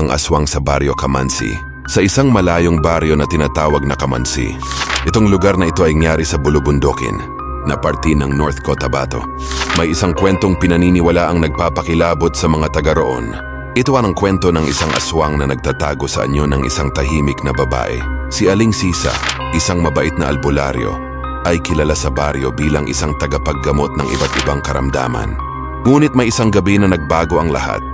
isang aswang sa baryo Kamansi, sa isang malayong baryo na tinatawag na Kamansi. Itong lugar na ito ay nangyari sa Bulubundukin, na parte ng North Cotabato. May isang kwentong pinaniniwala ang nagpapakilabot sa mga taga roon. Ito ang kwento ng isang aswang na nagtatago sa anyo ng isang tahimik na babae. Si Aling Sisa, isang mabait na albularyo, ay kilala sa baryo bilang isang tagapaggamot ng iba't ibang karamdaman. Ngunit may isang gabi na nagbago ang lahat.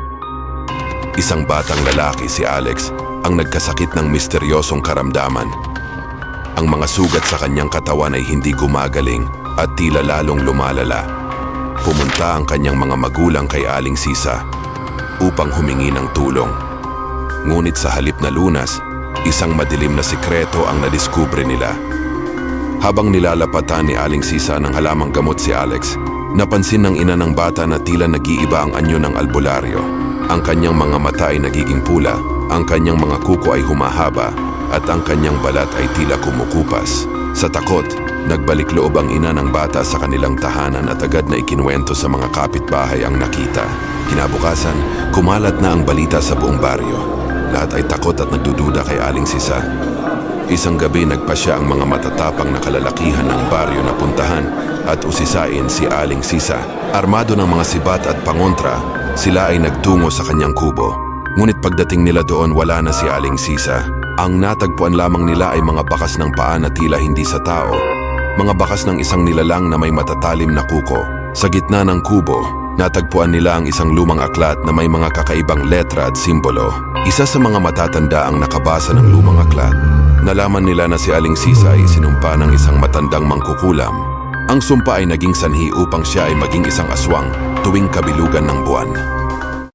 Isang batang lalaki, si Alex, ang nagkasakit ng misteryosong karamdaman. Ang mga sugat sa kanyang katawan ay hindi gumagaling at tila lalong lumalala. Pumunta ang kanyang mga magulang kay Aling Sisa upang humingi ng tulong. Ngunit sa halip na lunas, isang madilim na sikreto ang nadiskubre nila. Habang nilalapatan ni Aling Sisa ng halamang gamot si Alex, napansin ng ina ng bata na tila nag-iiba ang anyo ng albularyo. Ang kanyang mga mata ay nagiging pula, ang kanyang mga kuko ay humahaba, at ang kanyang balat ay tila kumukupas. Sa takot, nagbalik loob ang ina ng bata sa kanilang tahanan at agad na ikinuwento sa mga kapitbahay ang nakita. Kinabukasan, kumalat na ang balita sa buong baryo. Lahat ay takot at nagdududa kay Aling Sisa. Isang gabi nagpasya ang mga matatapang na kalalakihan ng baryo na puntahan at usisain si Aling Sisa. Armado ng mga sibat at pangontra, sila ay nagtungo sa kanyang kubo. Ngunit pagdating nila doon, wala na si Aling Sisa. Ang natagpuan lamang nila ay mga bakas ng paa na tila hindi sa tao. Mga bakas ng isang nilalang na may matatalim na kuko. Sa gitna ng kubo, natagpuan nila ang isang lumang aklat na may mga kakaibang letra at simbolo. Isa sa mga matatanda ang nakabasa ng lumang aklat. Nalaman nila na si Aling Sisa ay sinumpa ng isang matandang mangkukulam. Ang sumpa ay naging sanhi upang siya ay maging isang aswang tuwing kabilugan ng buwan.